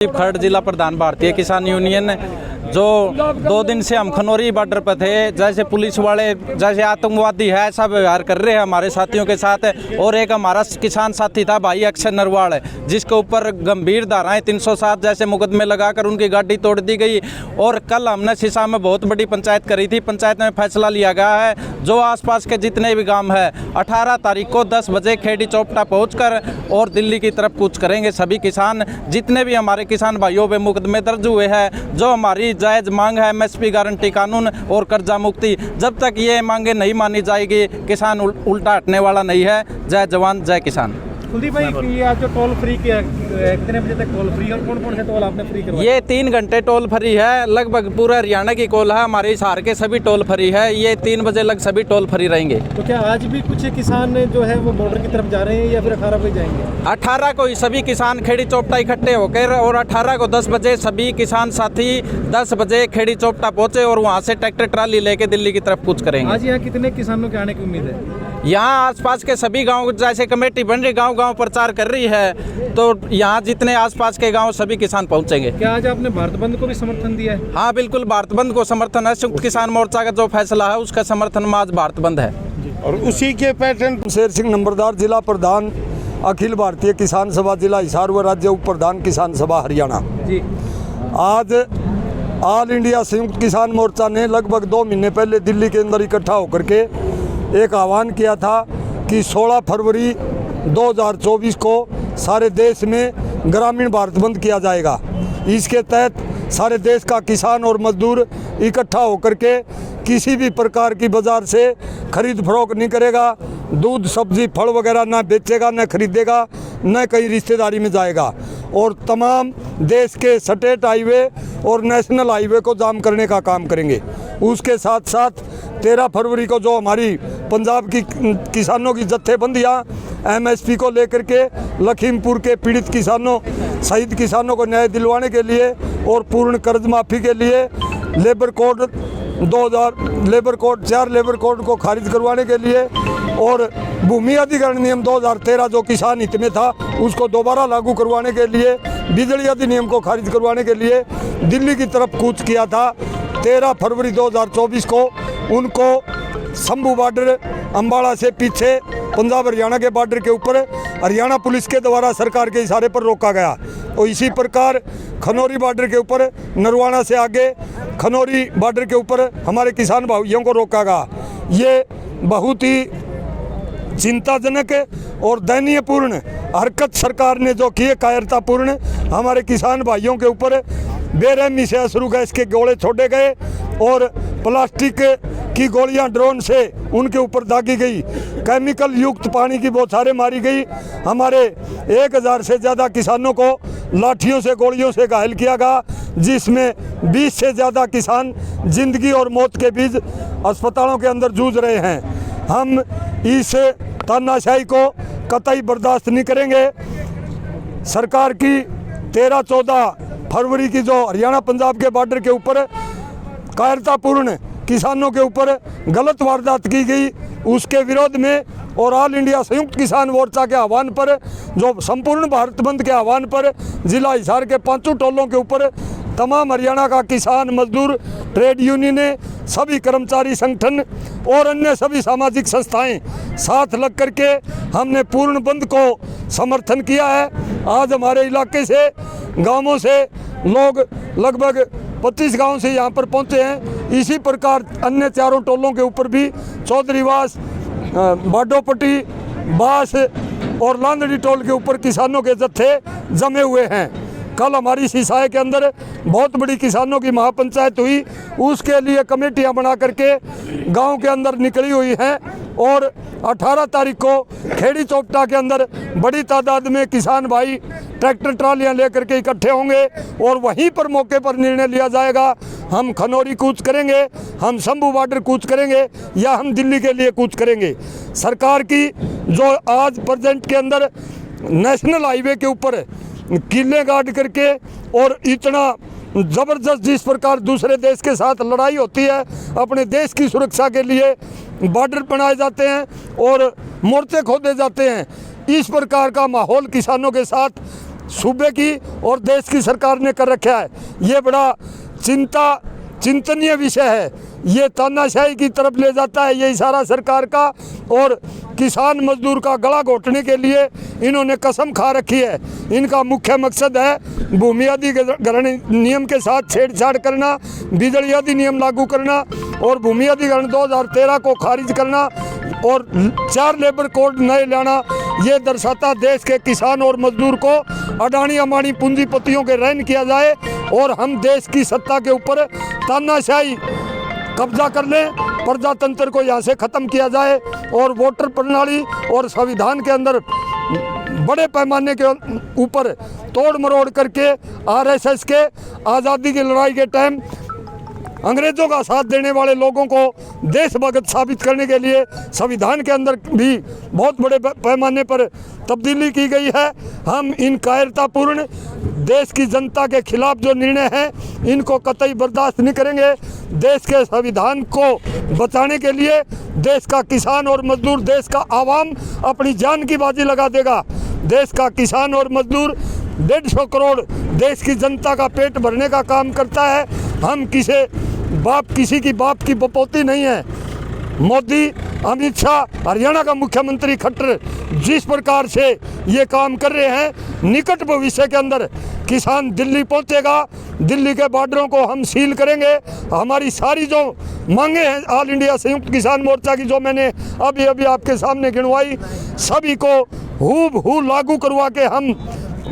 खर्ड जिला प्रधान भारतीय किसान यूनियन। जो 2 दिन से हम खनौरी बॉर्डर पर थे, जैसे पुलिस वाले जैसे आतंकवादी है ऐसा व्यवहार कर रहे हैं हमारे साथियों के साथ। और एक हमारा किसान साथी था भाई अक्षय नरवाल, जिसके ऊपर गंभीर धाराएं 307 जैसे मुकदमे लगाकर उनकी गाड़ी तोड़ दी गई। और कल हमने सिसा में बहुत बड़ी पंचायत करी थी। पंचायत में फैसला लिया गया है जो आसपास के जितने भी गांव है 18 तारीख को 10 बजे खेड़ी चौपटा पहुंचकर और दिल्ली की तरफ कूच करेंगे। सभी किसान, जितने भी हमारे किसान भाइयों पे मुकदमे दर्ज हुए हैं, जो हमारी जायज मांग है MSP गारंटी कानून और कर्जा मुक्ति, जब तक ये मांगे नहीं मानी जाएगी किसान उल्टा हटने वाला नहीं है। जय जवान जय किसान। कुलदीप भाई, ये आज जो टोल फ्री किया, कितने बजे तक टोल फ्री और कौन कौन से टोल आपने फ्री करवाए? ये 3 घंटे टोल फ्री है। लगभग पूरा हरियाणा की कॉल है, हमारे हिसार के सभी टोल फ्री है। ये 3 बजे लग सभी टोल फ्री रहेंगे। तो क्या आज भी कुछ किसान जो है वो बॉर्डर की तरफ जा रहे हैं या फिर 18 बजे जाएंगे? 18 को ही सभी किसान खेड़ी चौपटा इकट्ठे होकर और 18 को 10 बजे सभी किसान साथी 10 बजे खेड़ी चौपटा पहुंचे और वहां से ट्रैक्टर ट्राली लेके दिल्ली की तरफ कूच करेंगे। आज यहाँ कितने किसानों के आने की उम्मीद है? यहाँ आसपास के सभी गांव, जैसे कमेटी बन रही गांव गांव प्रचार कर रही है, तो यहाँ जितने आसपास के गांव सभी किसान पहुंचेंगे। क्या आज आपने भारत बंद को भी समर्थन दिया है? हाँ बिल्कुल, भारत बंद को समर्थन है। संयुक्त किसान मोर्चा का जो फैसला है उसका समर्थन में आज भारत बंद है। और उसी के पैटर्न शेर सिंह नंबरदार, जिला प्रधान अखिल भारतीय किसान सभा जिला हिसार व राज्य उप प्रधान किसान सभा हरियाणा जी। आज ऑल इंडिया संयुक्त किसान मोर्चा ने लगभग 2 महीने पहले दिल्ली के अंदर इकट्ठा होकर के एक आह्वान किया था कि 16 फरवरी 2024 को सारे देश में ग्रामीण भारत बंद किया जाएगा। इसके तहत सारे देश का किसान और मजदूर इकट्ठा होकर के किसी भी प्रकार की बाज़ार से खरीद फरोख्त नहीं करेगा, दूध सब्जी फल वगैरह ना बेचेगा, न खरीदेगा, न कहीं रिश्तेदारी में जाएगा। और तमाम देश के स्टेट हाईवे और नेशनल हाईवे को जाम करने का काम करेंगे। उसके साथ साथ 13 फरवरी को जो हमारी पंजाब की किसानों की जत्थेबंदियाँ MSP को लेकर के लखीमपुर के पीड़ित किसानों, शहीद किसानों को न्याय दिलवाने के लिए और पूर्ण कर्ज माफ़ी के लिए लेबर कोड 4 लेबर कोड को खारिज करवाने के लिए और भूमि अधिग्रहण नियम 2013 जो किसान हित में था उसको दोबारा लागू करवाने के लिए, बिजली अधिनियम को खारिज करवाने के लिए दिल्ली की तरफ कूच किया था। 13 फरवरी 2024 को उनको शंभू बॉर्डर अम्बाड़ा से पीछे पंजाब हरियाणा के बॉर्डर के ऊपर हरियाणा पुलिस के द्वारा सरकार के इशारे पर रोका गया। और इसी प्रकार खनौरी बॉर्डर के ऊपर नरवाना से आगे खनौरी बॉर्डर के ऊपर हमारे किसान भाइयों को रोका गया। ये बहुत ही चिंताजनक और दयनीयपूर्ण हरकत सरकार ने जो की है, कायरतापूर्ण। हमारे किसान भाइयों के ऊपर बेरहमी से अश्रु गैस के गोले छोड़े गए और प्लास्टिक की गोलियां ड्रोन से उनके ऊपर दागी गई, केमिकल युक्त पानी की बौछारें मारी गई। हमारे 1000 से ज़्यादा किसानों को लाठियों से गोलियों से घायल किया गया, जिसमें 20 से ज़्यादा किसान जिंदगी और मौत के बीच अस्पतालों के अंदर जूझ रहे हैं। हम इस तानाशाही को कतई बर्दाश्त नहीं करेंगे। सरकार की 13-14 फरवरी की जो हरियाणा पंजाब के बॉर्डर के ऊपर कायरतापूर्ण किसानों के ऊपर गलत वारदात की गई, उसके विरोध में और ऑल इंडिया संयुक्त किसान मोर्चा के आह्वान पर, जो संपूर्ण भारत बंद के आह्वान पर जिला हिसार के 5 टोलों के ऊपर तमाम हरियाणा का किसान, मजदूर, ट्रेड यूनियनें, सभी कर्मचारी संगठन और अन्य सभी सामाजिक संस्थाएं साथ लग करके हमने पूर्ण बंद को समर्थन किया है। आज हमारे इलाके से, गांवों से लोग लगभग 25 गांव से यहाँ पर पहुँचे हैं। इसी प्रकार अन्य 4 टोलों के ऊपर भी चौधरीवास, बाडोपट्टी, बास और लांदड़ी टोल के ऊपर किसानों के जत्थे जमे हुए हैं। कल हमारी सिसाए के अंदर बहुत बड़ी किसानों की महापंचायत हुई, उसके लिए कमेटियां बना करके गांव के अंदर निकली हुई हैं और 18 तारीख को खेड़ी चौपटा के अंदर बड़ी तादाद में किसान भाई ट्रैक्टर ट्रालियां लेकर के इकट्ठे होंगे और वहीं पर मौके पर निर्णय लिया जाएगा। हम खनौरी कूच करेंगे, हम शंभू बॉर्डर कूच करेंगे या हम दिल्ली के लिए कूच करेंगे। सरकार की जो आज प्रेजेंट के अंदर नेशनल हाईवे के ऊपर किले गाड़ करके और इतना ज़बरदस्त जिस प्रकार दूसरे देश के साथ लड़ाई होती है, अपने देश की सुरक्षा के लिए बॉर्डर बनाए जाते हैं और मोर्चे खोदे जाते हैं, इस प्रकार का माहौल किसानों के साथ सूबे की और देश की सरकार ने कर रखा है। ये बड़ा चिंतनीय विषय है। ये तानाशाही की तरफ ले जाता है ये इशारा सरकार का, और किसान मजदूर का गला घोटने के लिए इन्होंने कसम खा रखी है। इनका मुख्य मकसद है भूमि अधिग्रहण नियम के साथ छेड़छाड़ करना, बिजली अधिनियम लागू करना और भूमि अधिग्रहण 2013 को खारिज करना और 4 लेबर कोड नए लाना। ये दर्शाता देश के किसान और मजदूर को अडानी अमानी पूंजीपतियों के रहन किया जाए और हम देश की सत्ता के ऊपर तानाशाही कब्जा कर लें, प्रजातंत्र को यहाँ से ख़त्म किया जाए और वोटर प्रणाली और संविधान के अंदर बड़े पैमाने के ऊपर तोड़ मरोड़ करके आरएसएस के आज़ादी की लड़ाई के टाइम अंग्रेज़ों का साथ देने वाले लोगों को देशभक्त साबित करने के लिए संविधान के अंदर भी बहुत बड़े पैमाने पर तब्दीली की गई है। हम इन कायरतापूर्ण देश की जनता के खिलाफ जो निर्णय हैं इनको कतई बर्दाश्त नहीं करेंगे। देश के संविधान को बचाने के लिए देश का किसान और मजदूर, देश का आवाम अपनी जान की बाजी लगा देगा। देश का किसान और मजदूर 150 करोड़ देश की जनता का पेट भरने का काम करता है। हम किसी की बाप की बपोती नहीं है। मोदी, अमित शाह, हरियाणा का मुख्यमंत्री खट्टर जिस प्रकार से ये काम कर रहे हैं, निकट भविष्य के अंदर किसान दिल्ली पहुंचेगा, दिल्ली के बॉर्डरों को हम सील करेंगे। हमारी सारी जो मांगे हैं ऑल इंडिया संयुक्त किसान मोर्चा की, जो मैंने अभी आपके सामने गिनवाई, सभी को हूबहू लागू करवा के हम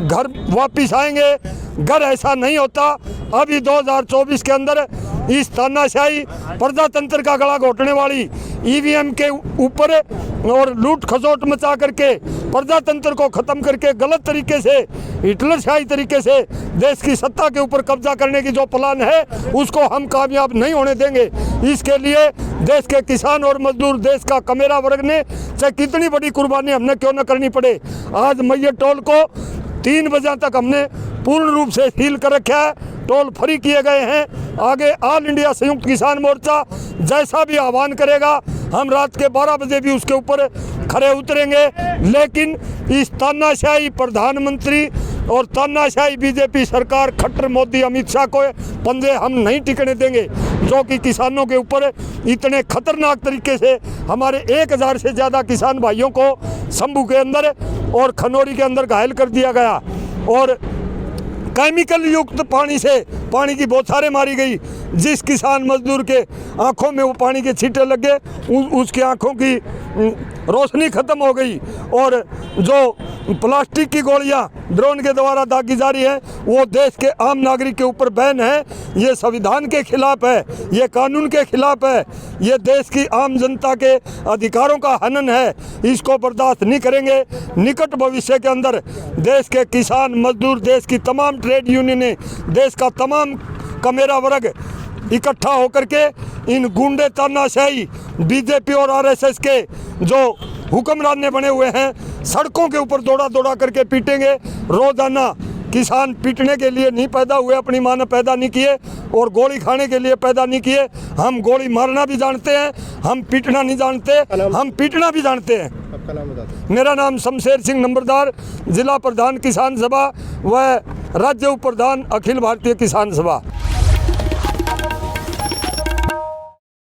घर वापिस आएंगे। घर ऐसा नहीं होता। अभी 2024 के अंदर इस तानाशाही प्रजातंत्र का गला घोटने वाली ईवीएम के ऊपर और लूट खसोट मचा करके प्रजातंत्र को ख़त्म करके गलत तरीके से, हिटलरशाही तरीके से देश की सत्ता के ऊपर कब्जा करने की जो प्लान है उसको हम कामयाब नहीं होने देंगे। इसके लिए देश के किसान और मजदूर, देश का कमेरा वर्ग ने चाहे कितनी बड़ी कुर्बानी हमने क्यों न करनी पड़े, आज मैयर टोल को 3 बजे तक हमने पूर्ण रूप से सील कर रखा है। टोल फ्री किए गए हैं। आगे ऑल इंडिया संयुक्त किसान मोर्चा जैसा भी आह्वान करेगा हम रात के 12 बजे भी उसके ऊपर खड़े उतरेंगे। लेकिन इस तानाशाही प्रधानमंत्री और तानाशाही बीजेपी सरकार, खट्टर मोदी, अमित शाह को पंजे हम नहीं टिकने देंगे, जो कि किसानों के ऊपर इतने खतरनाक तरीके से हमारे 1000 से ज़्यादा किसान भाइयों को शंभू के अंदर और खनौरी के अंदर घायल कर दिया गया और केमिकल युक्त पानी की बौछारें मारी गई। जिस किसान मजदूर के आंखों में वो पानी के छींटे लग गए उसकी आंखों की रोशनी ख़त्म हो गई और जो प्लास्टिक की गोलियां ड्रोन के द्वारा दागी जा रही है वो देश के आम नागरिक के ऊपर बैन है। ये संविधान के खिलाफ है, ये कानून के खिलाफ है, ये देश की आम जनता के अधिकारों का हनन है। इसको बर्दाश्त नहीं करेंगे। निकट भविष्य के अंदर देश के किसान मजदूर, देश की तमाम ट्रेड यूनियनें, देश का तमाम कमेरा वर्ग इकट्ठा होकर के इन गुंडे तानाशाही बीजेपी और आरएसएस के जो हुक्मरान बने हुए हैं सड़कों के ऊपर दौड़ा करके पीटेंगे। रोजाना किसान पीटने के लिए नहीं पैदा हुए, अपनी माँ ने पैदा नहीं किए और गोली खाने के लिए पैदा नहीं किए। हम गोली मारना भी जानते हैं, हम पीटना नहीं जानते, हम पीटना भी जानते हैं। आपका नाम बता दें। मेरा नाम शमशेर सिंह नंबरदार, जिला प्रधान किसान सभा व राज्य उप प्रधान अखिल भारतीय किसान सभा।